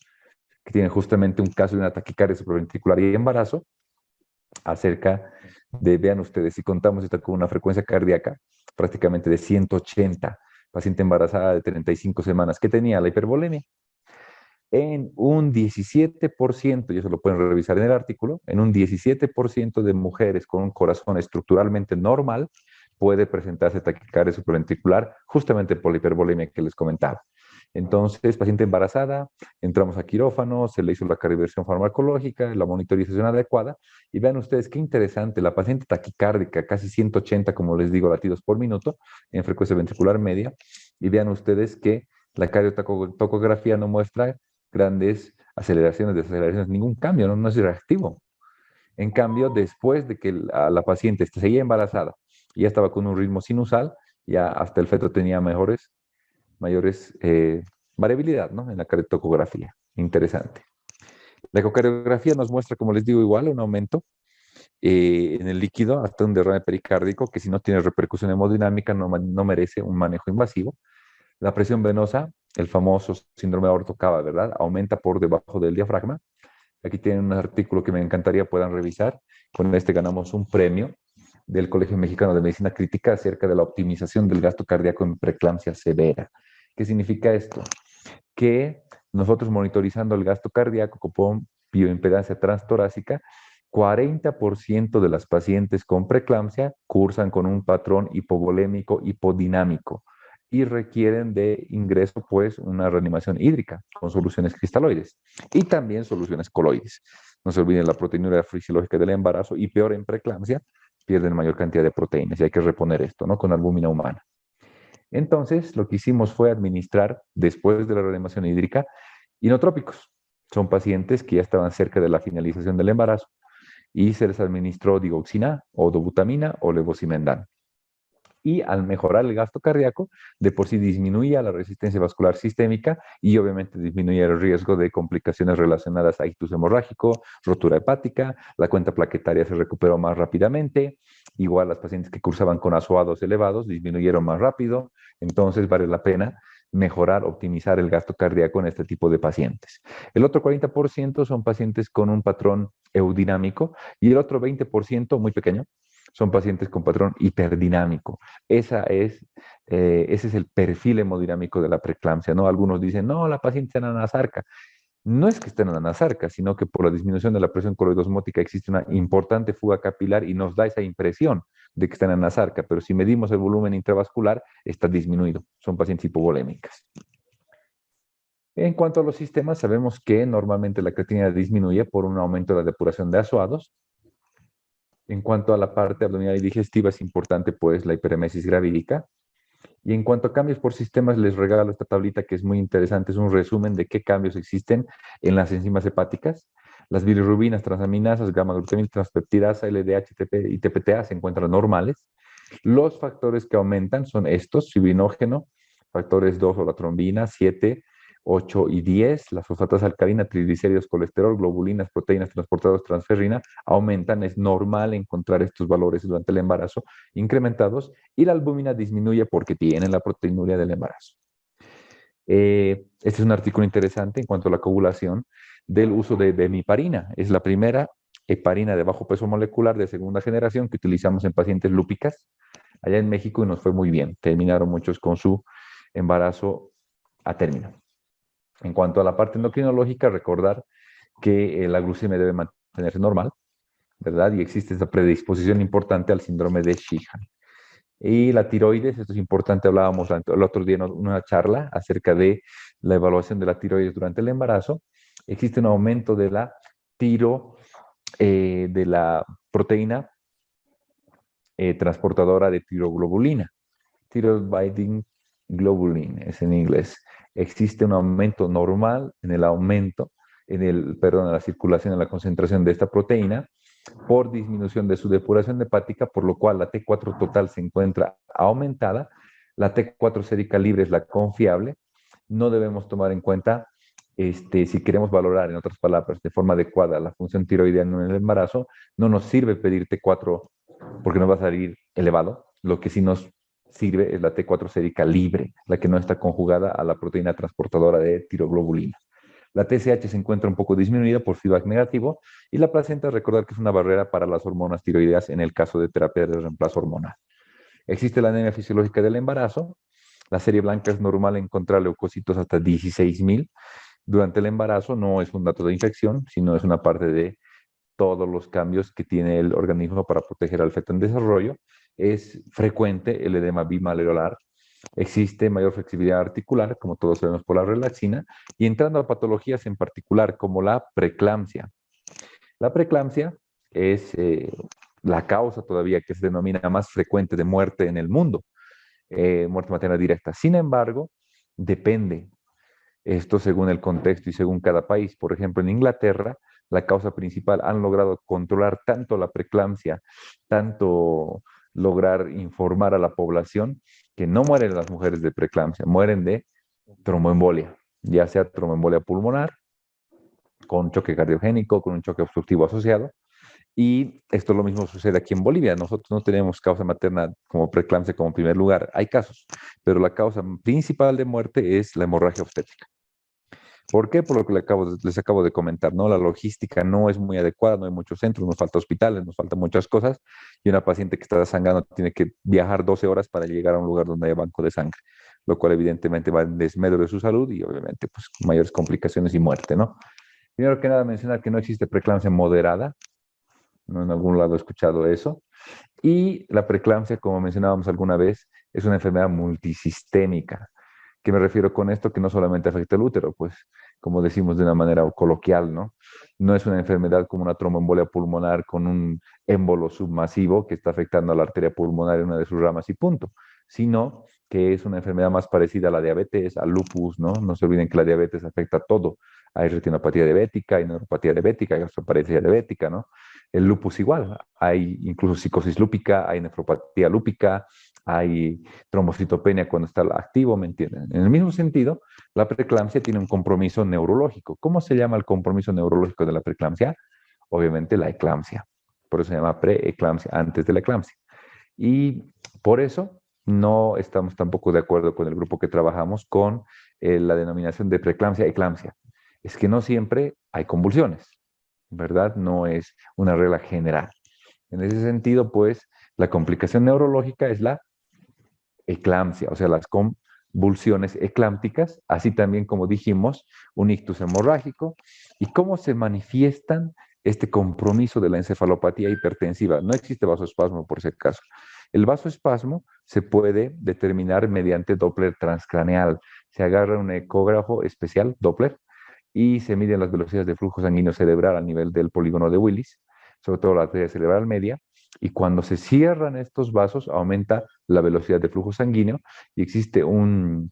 Que tienen justamente un caso de una taquicardia supraventricular y embarazo, acerca de, vean ustedes, si contamos esta con una frecuencia cardíaca prácticamente de 180, paciente embarazada de 35 semanas, que tenía la hipervolemia, en un 17%, y eso lo pueden revisar en el artículo, en un 17% de mujeres con un corazón estructuralmente normal puede presentarse taquicardia supraventricular justamente por la hipervolemia que les comentaba. Entonces, paciente embarazada, entramos a quirófano, se le hizo la calibración farmacológica, la monitorización adecuada, y vean ustedes qué interesante, la paciente taquicárdica, casi 180, como les digo, latidos por minuto, en frecuencia ventricular media, y vean ustedes que la cardiotocografía no muestra grandes aceleraciones, desaceleraciones, ningún cambio, no es reactivo. En cambio, después de que la paciente seguía embarazada y ya estaba con un ritmo sinusal, ya hasta el feto tenía mayores variabilidad, ¿no? En la cardiotocografía. Interesante. La ecocardiografía nos muestra, como les digo, igual un aumento en el líquido hasta un derrame pericárdico que si no tiene repercusión hemodinámica no merece un manejo invasivo. La presión venosa, el famoso síndrome aorto-cava, ¿verdad? Aumenta por debajo del diafragma. Aquí tienen un artículo que me encantaría puedan revisar. Con este ganamos un premio del Colegio Mexicano de Medicina Crítica acerca de la optimización del gasto cardíaco en preeclampsia severa. ¿Qué significa esto? Que nosotros monitorizando el gasto cardíaco con bioimpedancia transtorácica, 40% de las pacientes con preeclampsia cursan con un patrón hipovolémico hipodinámico y requieren de ingreso, pues, una reanimación hídrica con soluciones cristaloides y también soluciones coloides. No se olviden la proteinuria fisiológica del embarazo y peor en preeclampsia, pierden mayor cantidad de proteínas y hay que reponer esto, ¿no? Con albúmina humana. Entonces, lo que hicimos fue administrar, después de la reanimación hídrica, inotrópicos. Son pacientes que ya estaban cerca de la finalización del embarazo y se les administró digoxina o dobutamina o levosimendan. Y al mejorar el gasto cardíaco, de por sí disminuía la resistencia vascular sistémica y obviamente disminuía el riesgo de complicaciones relacionadas a ictus hemorrágico, rotura hepática, la cuenta plaquetaria se recuperó más rápidamente, igual las pacientes que cursaban con azoados elevados disminuyeron más rápido, entonces vale la pena mejorar, optimizar el gasto cardíaco en este tipo de pacientes. El otro 40% son pacientes con un patrón eudinámico y el otro 20%, muy pequeño, son pacientes con patrón hiperdinámico. Ese es el perfil hemodinámico de la preeclampsia, ¿no? Algunos dicen, no, la paciente es anasarca. no es que estén en la nasarca, sino que por la disminución de la presión coloidosmótica existe una importante fuga capilar y nos da esa impresión de que están en la nasarca, pero si medimos el volumen intravascular, está disminuido. Son pacientes hipovolémicas. En cuanto a los sistemas, sabemos que normalmente la creatinina disminuye por un aumento de la depuración de azoados. En cuanto a la parte abdominal y digestiva, es importante pues la hiperemesis gravídica. Y en cuanto a cambios por sistemas, les regalo esta tablita que es muy interesante. Es un resumen de qué cambios existen en las enzimas hepáticas. Las bilirrubinas, transaminasas, gamma-glutamina, transpeptidasa, LDH y TPTA se encuentran normales. Los factores que aumentan son estos: fibrinógeno, factores 2 o la trombina, 7, 8 y 10, la fosfatasa alcalina, triglicéridos, colesterol, globulinas, proteínas transportadas, transferrina, aumentan. Es normal encontrar estos valores durante el embarazo incrementados, y la albúmina disminuye porque tiene la proteinuria del embarazo. Este es un artículo interesante en cuanto a la coagulación del uso de bemiparina. Es la primera heparina de bajo peso molecular de segunda generación que utilizamos en pacientes lúpicas allá en México y nos fue muy bien. Terminaron muchos con su embarazo a término. En cuanto a la parte endocrinológica, recordar que la glucemia debe mantenerse normal, ¿verdad? Y existe esa predisposición importante al síndrome de Sheehan. Y la tiroides, esto es importante, hablábamos el otro día en una charla acerca de la evaluación de la tiroides durante el embarazo. Existe un aumento de la de la proteína transportadora de tiroglobulina. Thyroid binding globulin es en inglés. Existe un aumento normal en el aumento, en la circulación, en la concentración de esta proteína por disminución de su depuración hepática, por lo cual la T4 total se encuentra aumentada. La T4 sérica libre es la confiable. No debemos tomar en cuenta, si queremos valorar, en otras palabras, de forma adecuada la función tiroideana en el embarazo, no nos sirve pedir T4 porque no va a salir elevado. Lo que sí nos sirve es la T4 sérica libre, la que no está conjugada a la proteína transportadora de tiroglobulina. La TSH se encuentra un poco disminuida por feedback negativo y la placenta, recordar que es una barrera para las hormonas tiroideas en el caso de terapia de reemplazo hormonal. Existe la anemia fisiológica del embarazo. La serie blanca es normal encontrar leucocitos hasta 16.000 durante el embarazo. No es un dato de infección, sino es una parte de todos los cambios que tiene el organismo para proteger al feto en desarrollo. Es frecuente el edema bimareolar. Existe mayor flexibilidad articular, como todos sabemos, por la relaxina, y entrando a patologías en particular como la preeclampsia. La preeclampsia es la causa todavía que se denomina más frecuente de muerte en el mundo, muerte materna directa. Sin embargo, depende esto según el contexto y según cada país. Por ejemplo, en Inglaterra, la causa principal han logrado controlar tanto la preeclampsia, tanto lograr informar a la población que no mueren las mujeres de preeclampsia, mueren de tromboembolia, ya sea tromboembolia pulmonar, con choque cardiogénico, con un choque obstructivo asociado. Y esto lo mismo sucede aquí en Bolivia. Nosotros no tenemos causa materna como preeclampsia como primer lugar. Hay casos, pero la causa principal de muerte es la hemorragia obstétrica. ¿Por qué? Por lo que les acabo de comentar, ¿no? La logística no es muy adecuada, no hay muchos centros, nos falta hospitales, nos faltan muchas cosas, y una paciente que está sangrando tiene que viajar 12 horas para llegar a un lugar donde hay banco de sangre, lo cual evidentemente va en desmedro de su salud y obviamente pues mayores complicaciones y muerte, ¿no? Primero que nada mencionar que no existe preeclampsia moderada, no en algún lado he escuchado eso, y la preeclampsia, como mencionábamos alguna vez, es una enfermedad multisistémica. ¿Qué me refiero con esto? Que no solamente afecta el útero, pues, como decimos de una manera coloquial, ¿no? No es una enfermedad como una tromboembolia pulmonar con un émbolo submasivo que está afectando a la arteria pulmonar en una de sus ramas y punto, sino que es una enfermedad más parecida a la diabetes, al lupus, ¿no? No se olviden que la diabetes afecta a todo. Hay retinopatía diabética, hay neuropatía diabética, hay gastroparesia diabética, ¿no? El lupus igual, hay incluso psicosis lúpica, hay nefropatía lúpica, hay trombocitopenia cuando está activo, ¿me entienden? En el mismo sentido, la preeclampsia tiene un compromiso neurológico. ¿Cómo se llama el compromiso neurológico de la preeclampsia? Obviamente la eclampsia. Por eso se llama preeclampsia, antes de la eclampsia. Y por eso no estamos tampoco de acuerdo con el grupo que trabajamos con la denominación de preeclampsia-eclampsia. Es que no siempre hay convulsiones, ¿verdad? No es una regla general. En ese sentido, pues, la complicación neurológica es la eclampsia, o sea, convulsiones eclámpticas, así también como dijimos, un ictus hemorrágico, y cómo se manifiestan este compromiso de la encefalopatía hipertensiva. No existe vasoespasmo por si acaso. El vasoespasmo se puede determinar mediante Doppler transcraneal. Se agarra un ecógrafo especial, Doppler, y se miden las velocidades de flujo sanguíneo cerebral a nivel del polígono de Willis, sobre todo la arteria cerebral media, y cuando se cierran estos vasos aumenta la velocidad de flujo sanguíneo y existe un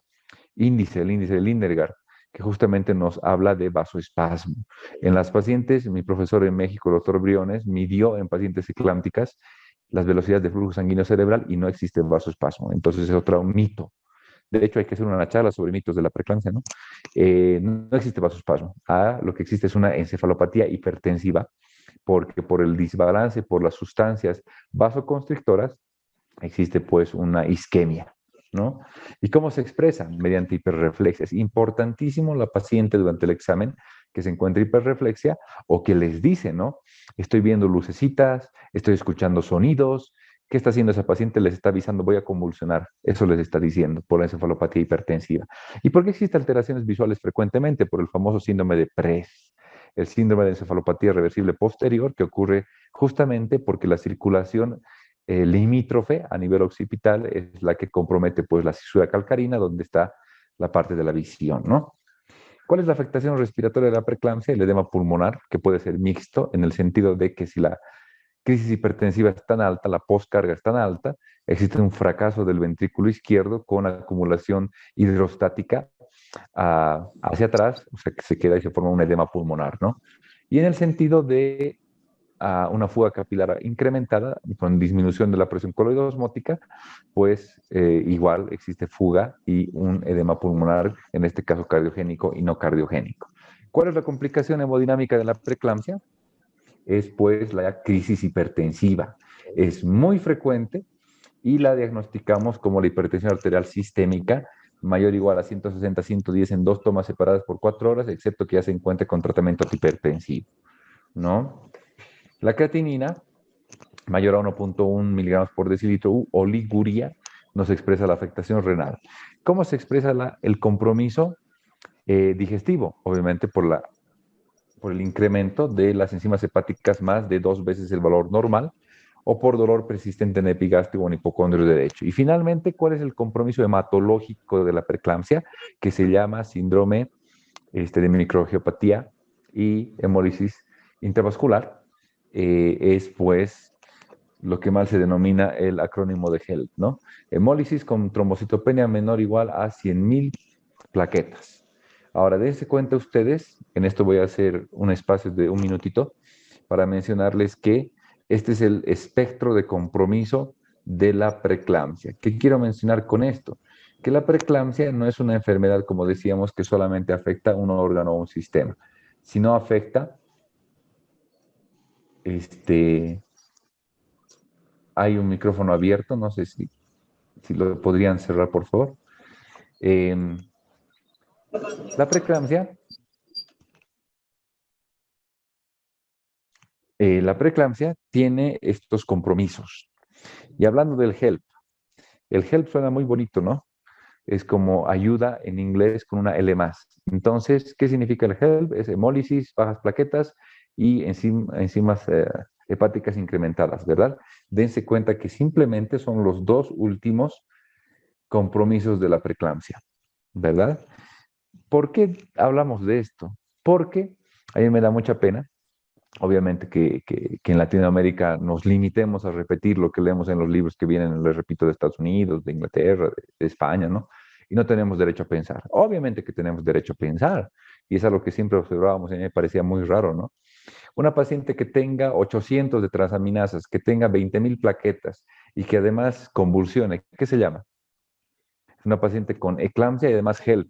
índice, el índice de Lindergaard, que justamente nos habla de vasoespasmo. En las pacientes, mi profesor en México, el doctor Briones, midió en pacientes eclánticas las velocidades de flujo sanguíneo cerebral y no existe vasoespasmo. Entonces es otro mito. De hecho, hay que hacer una charla sobre mitos de la preeclampsia, ¿no? No existe vasoespasmo. Lo que existe es una encefalopatía hipertensiva, porque por el desbalance, por las sustancias vasoconstrictoras, existe pues una isquemia, ¿no? ¿Y cómo se expresa? Mediante hiperreflexia. Es importantísimo la paciente durante el examen que se encuentre hiperreflexia o que les dice, ¿no? Estoy viendo lucecitas, estoy escuchando sonidos. ¿Qué está haciendo esa paciente? Les está avisando, voy a convulsionar. Eso les está diciendo por la encefalopatía hipertensiva. ¿Y por qué existen alteraciones visuales frecuentemente? Por el famoso síndrome de Press, el síndrome de encefalopatía reversible posterior, que ocurre justamente porque la circulación limítrofe a nivel occipital es la que compromete pues la cisura calcarina, donde está la parte de la visión, ¿no? ¿Cuál es la afectación respiratoria de la preeclampsia? El edema pulmonar, que puede ser mixto, en el sentido de que si la crisis hipertensiva es tan alta, la postcarga es tan alta, existe un fracaso del ventrículo izquierdo con acumulación hidrostática hacia atrás, o sea que se queda y se forma un edema pulmonar, ¿no? Y en el sentido de una fuga capilar incrementada con disminución de la presión coloidosmótica, pues igual existe fuga y un edema pulmonar, en este caso cardiogénico y no cardiogénico. ¿Cuál es la complicación hemodinámica de la preeclampsia? Es pues la crisis hipertensiva. Es muy frecuente y la diagnosticamos como la hipertensión arterial sistémica, mayor o igual a 160-110 en 2 tomas separadas por 4 horas, excepto que ya se encuentre con tratamiento hipertensivo, ¿no? La creatinina, mayor a 1.1 miligramos por decilitro u oliguria, nos expresa la afectación renal. ¿Cómo se expresa el compromiso digestivo? Obviamente por el incremento de las enzimas hepáticas más de 2 veces el valor normal, o por dolor persistente en epigástrico o en hipocondrio derecho. Y finalmente, ¿cuál es el compromiso hematológico de la preeclampsia? Que se llama síndrome de microangiopatía y hemólisis intravascular. Es pues lo que mal se denomina el acrónimo de HELP, ¿no? Hemólisis con trombocitopenia menor o igual a 100.000 plaquetas. Ahora, dense cuenta ustedes, en esto voy a hacer un espacio de un minutito para mencionarles que este es el espectro de compromiso de la preeclampsia. ¿Qué quiero mencionar con esto? Que la preeclampsia no es una enfermedad, como decíamos, que solamente afecta un órgano o un sistema, sino afecta este, hay un micrófono abierto, no sé si lo podrían cerrar, por favor. Eh, la preeclampsia, tiene estos compromisos. Y hablando del HELP, el HELP suena muy bonito, ¿no? Es como ayuda en inglés con una L más. Entonces, ¿qué significa el HELP? Es hemólisis, bajas plaquetas y enzimas hepáticas incrementadas, ¿verdad? Dense cuenta que simplemente son los dos últimos compromisos de la preeclampsia, ¿verdad? ¿Por qué hablamos de esto? Porque a mí me da mucha pena, obviamente, que en Latinoamérica nos limitemos a repetir lo que leemos en los libros que vienen, les repito, de Estados Unidos, de Inglaterra, de España, ¿no? Y no tenemos derecho a pensar. Obviamente que tenemos derecho a pensar. Y es algo que siempre observábamos y a mí me parecía muy raro, ¿no? Una paciente que tenga 800 de transaminasas, que tenga 20.000 plaquetas y que además convulsione, ¿qué se llama? Es una paciente con eclampsia y además HELP.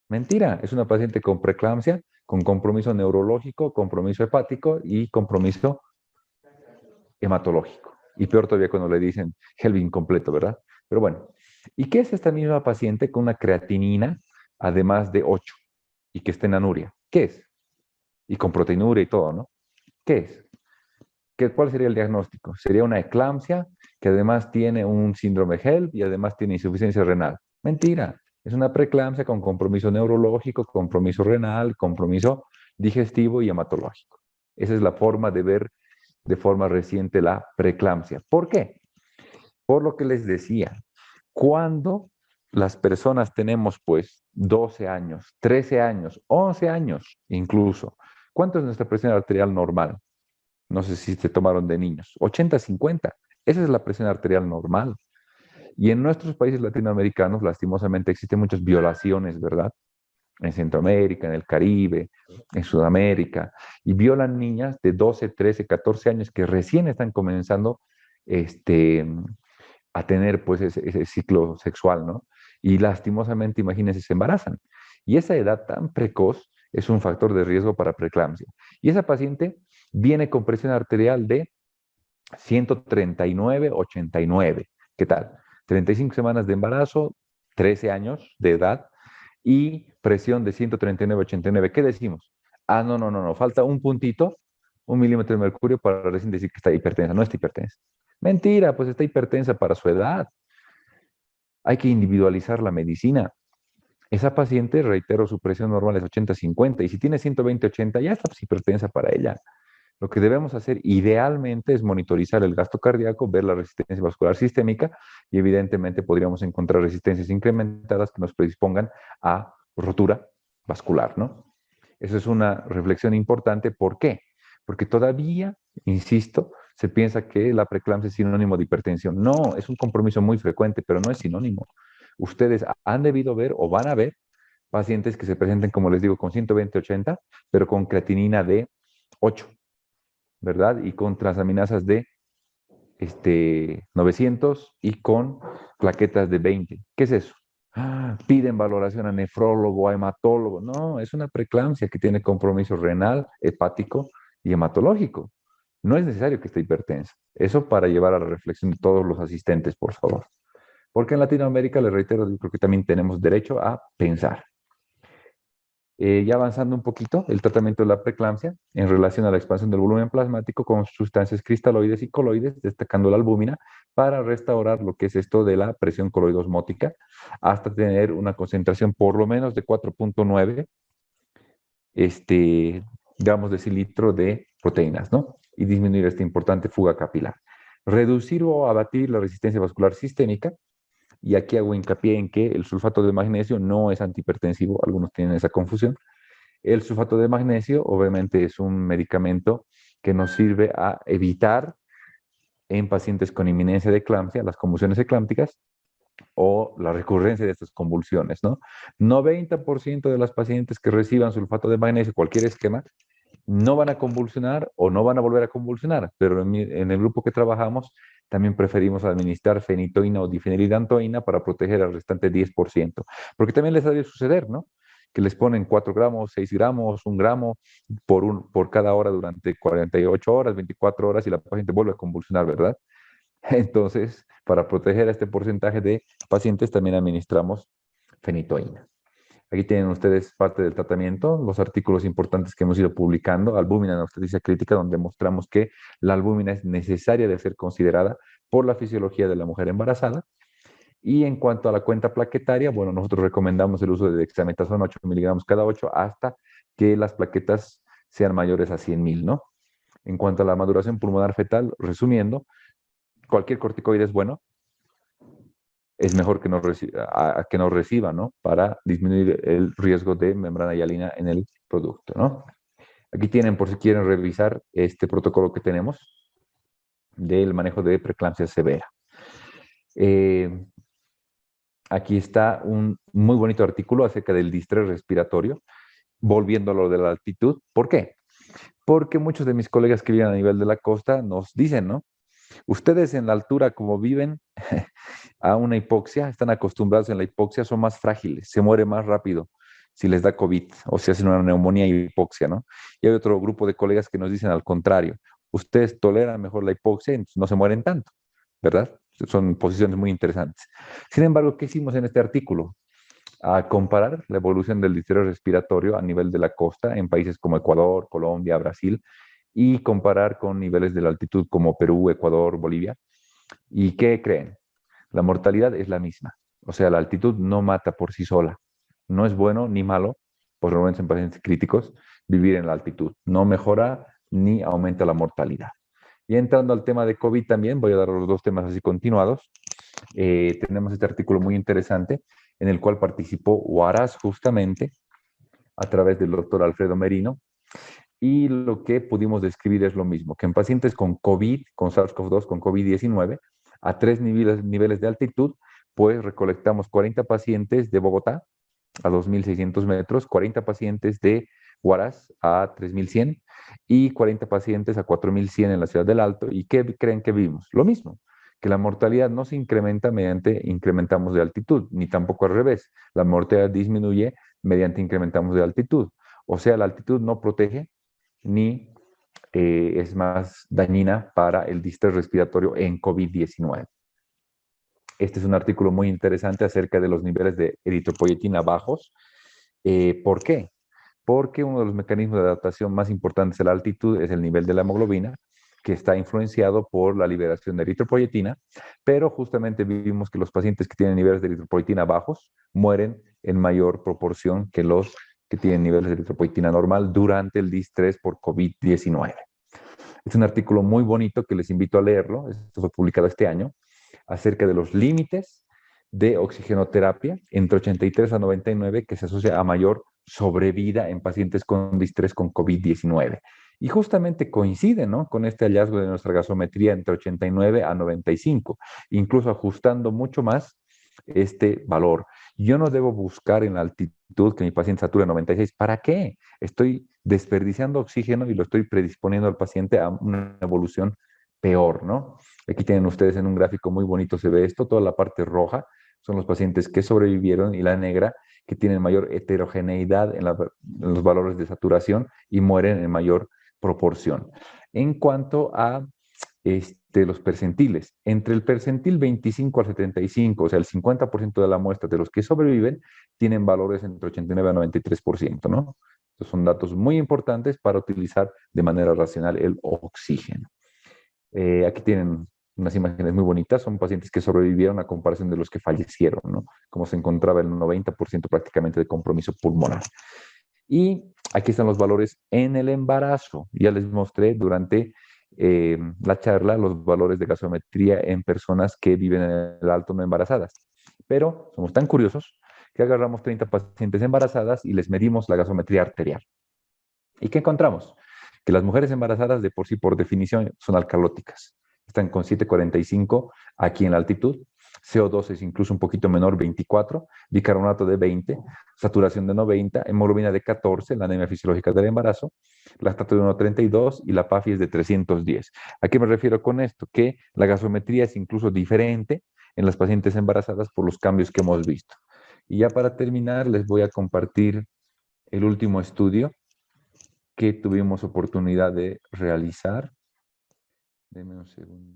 Mentira, es una paciente con preeclampsia, con compromiso neurológico, compromiso hepático y compromiso hematológico. Y peor todavía cuando le dicen HELP incompleto, ¿verdad? Pero bueno, ¿y qué es esta misma paciente con una creatinina además de 8 y que está en anuria? ¿Qué es? Y con proteinuria y todo, ¿no? ¿Qué es? ¿Cuál sería el diagnóstico? Sería una eclampsia que además tiene un síndrome HELP y además tiene insuficiencia renal. Mentira. Es una preeclampsia con compromiso neurológico, compromiso renal, compromiso digestivo y hematológico. Esa es la forma de ver de forma reciente la preeclampsia. ¿Por qué? Por lo que les decía, cuando las personas tenemos pues 12 años, 13 años, 11 años incluso, ¿cuánto es nuestra presión arterial normal? No sé si se tomaron de niños, 80-50. Esa es la presión arterial normal. Y en nuestros países latinoamericanos, lastimosamente, existen muchas violaciones, ¿verdad? En Centroamérica, en el Caribe, en Sudamérica, y violan niñas de 12, 13, 14 años que recién están comenzando este, a tener pues ese ciclo sexual, ¿no? Y lastimosamente, imagínense, se embarazan. Y esa edad tan precoz es un factor de riesgo para preeclampsia. Y esa paciente viene con presión arterial de 139-89. ¿Qué tal? 35 semanas de embarazo, 13 años de edad y presión de 139-89. ¿Qué decimos? Ah, no, no, no, no, falta un puntito, 1 milímetro de mercurio para recién decir que está hipertensa. No está hipertensa. Mentira, pues está hipertensa para su edad. Hay que individualizar la medicina. Esa paciente, reitero, su presión normal es 80-50 y si tiene 120-80 ya está hipertensa para ella. Lo que debemos hacer idealmente es monitorizar el gasto cardíaco, ver la resistencia vascular sistémica y evidentemente podríamos encontrar resistencias incrementadas que nos predispongan a rotura vascular, ¿no? Eso es una reflexión importante. ¿Por qué? Porque todavía, insisto, se piensa que la preeclampsia es sinónimo de hipertensión. No, es un compromiso muy frecuente, pero no es sinónimo. Ustedes han debido ver o van a ver pacientes que se presenten, como les digo, con 120-80, pero con creatinina de 8, ¿verdad? Y con transaminasas de 900 y con plaquetas de 20. ¿Qué es eso? Piden valoración a nefrólogo, a hematólogo. No, es una preeclampsia que tiene compromiso renal, hepático y hematológico. No es necesario que esté hipertensa. Eso para llevar a la reflexión de todos los asistentes, por favor. Porque en Latinoamérica, les reitero, yo creo que también tenemos derecho a pensar. Ya avanzando un poquito, el tratamiento de la preeclampsia en relación a la expansión del volumen plasmático con sustancias cristaloides y coloides, destacando la albúmina, para restaurar lo que es esto de la presión coloidosmótica hasta tener una concentración por lo menos de 4.9 gramos de cilitro de proteínas, ¿no? Y disminuir esta importante fuga capilar. Reducir o abatir la resistencia vascular sistémica. Y aquí hago hincapié en que el sulfato de magnesio no es antihipertensivo, algunos tienen esa confusión. El sulfato de magnesio obviamente es un medicamento que nos sirve a evitar en pacientes con inminencia de eclampsia las convulsiones eclámpticas o la recurrencia de estas convulsiones, ¿no? 90% de las pacientes que reciban sulfato de magnesio, cualquier esquema, no van a convulsionar o no van a volver a convulsionar, pero en el grupo que trabajamos también preferimos administrar fenitoína o difenilidantoína para proteger al restante 10%, porque también les debe suceder, ¿no? Que les ponen 4 gramos, 6 gramos, 1 gramo por cada hora durante 48 horas, 24 horas y la paciente vuelve a convulsionar, ¿verdad? Entonces, para proteger a este porcentaje de pacientes también administramos fenitoína. Aquí tienen ustedes parte del tratamiento, los artículos importantes que hemos ido publicando, albúmina en obstetricia crítica, donde mostramos que la albúmina es necesaria de ser considerada por la fisiología de la mujer embarazada. Y en cuanto a la cuenta plaquetaria, bueno, nosotros recomendamos el uso de dexametasona 8 miligramos cada 8 hasta que las plaquetas sean mayores a 100.000, ¿no? En cuanto a la maduración pulmonar fetal, resumiendo, cualquier corticoide es bueno, es mejor que no reciba, ¿no? Para disminuir el riesgo de membrana hialina en el producto, ¿no? Aquí tienen, por si quieren revisar este protocolo que tenemos del manejo de preeclampsia severa. Aquí está un muy bonito artículo acerca del distrés respiratorio, volviendo a lo de la altitud. ¿Por qué? Porque muchos de mis colegas que viven a nivel de la costa nos dicen, ¿no? Ustedes en la altura, como viven a una hipoxia, están acostumbrados en la hipoxia, son más frágiles, se muere más rápido si les da COVID o si hacen una neumonía y hipoxia, ¿no? Y hay otro grupo de colegas que nos dicen al contrario, ustedes toleran mejor la hipoxia, entonces no se mueren tanto, ¿verdad? Son posiciones muy interesantes. Sin embargo, ¿qué hicimos en este artículo? A comparar la evolución del distrés respiratorio a nivel de la costa en países como Ecuador, Colombia, Brasil, y comparar con niveles de la altitud como Perú, Ecuador, Bolivia. ¿Y qué creen? La mortalidad es la misma. O sea, la altitud no mata por sí sola. No es bueno ni malo, por lo menos en pacientes críticos, vivir en la altitud. No mejora ni aumenta la mortalidad. Y entrando al tema de COVID también, voy a dar los dos temas así continuados. Tenemos este artículo muy interesante en el cual participó Huaraz justamente a través del doctor Alfredo Merino, y lo que pudimos describir es lo mismo, que en pacientes con COVID, con SARS-CoV-2, con COVID-19, a tres niveles de altitud, pues recolectamos 40 pacientes de Bogotá a 2.600 metros, 40 pacientes de Huaraz a 3.100 y 40 pacientes a 4.100 en la ciudad del Alto. ¿Y qué creen que vimos? Lo mismo, que la mortalidad no se incrementa mediante incrementamos de altitud, ni tampoco al revés. La mortalidad disminuye mediante incrementamos de altitud. O sea, la altitud no protege ni es más dañina para el distrés respiratorio en COVID-19. Este es un artículo muy interesante acerca de los niveles de eritropoyetina bajos. ¿Por qué? Porque uno de los mecanismos de adaptación más importantes a la altitud es el nivel de la hemoglobina, que está influenciado por la liberación de eritropoyetina, pero justamente vimos que los pacientes que tienen niveles de eritropoyetina bajos mueren en mayor proporción que los que tienen niveles de eritropoyetina normal durante el distrés por COVID-19. Es un artículo muy bonito que les invito a leerlo, esto fue publicado este año, acerca de los límites de oxigenoterapia entre 83 a 99 que se asocia a mayor sobrevida en pacientes con distrés con COVID-19. Y justamente coincide, ¿no?, con este hallazgo de nuestra gasometría entre 89 a 95, incluso ajustando mucho más este valor. Yo no debo buscar en la altitud que mi paciente sature 96. ¿Para qué? Estoy desperdiciando oxígeno y lo estoy predisponiendo al paciente a una evolución peor, ¿no? Aquí tienen ustedes en un gráfico muy bonito, se ve esto, toda la parte roja son los pacientes que sobrevivieron y la negra que tienen mayor heterogeneidad en los valores de saturación y mueren en mayor proporción. En cuanto a los percentiles, entre el percentil 25 al 75, o sea, el 50% de la muestra de los que sobreviven, tienen valores entre 89 a 93%, ¿no? Estos son datos muy importantes para utilizar de manera racional el oxígeno. Aquí tienen unas imágenes muy bonitas, son pacientes que sobrevivieron a comparación de los que fallecieron, ¿no? Como se encontraba el 90% prácticamente de compromiso pulmonar. Y aquí están los valores en el embarazo. Ya les mostré durante la charla los valores de gasometría en personas que viven en el alto no embarazadas. Pero somos tan curiosos que agarramos 30 pacientes embarazadas y les medimos la gasometría arterial. ¿Y qué encontramos? Que las mujeres embarazadas de por sí, por definición, son alcalóticas. Están con 7,45 aquí en la altitud. CO2 es incluso un poquito menor, 24, bicarbonato de 20, saturación de 90, hemoglobina de 14, la anemia fisiológica del embarazo, lactato de 1,32 y la PAFI es de 310. ¿A qué me refiero con esto? Que la gasometría es incluso diferente en las pacientes embarazadas por los cambios que hemos visto. Y ya para terminar, les voy a compartir el último estudio que tuvimos oportunidad de realizar. Deme un segundo.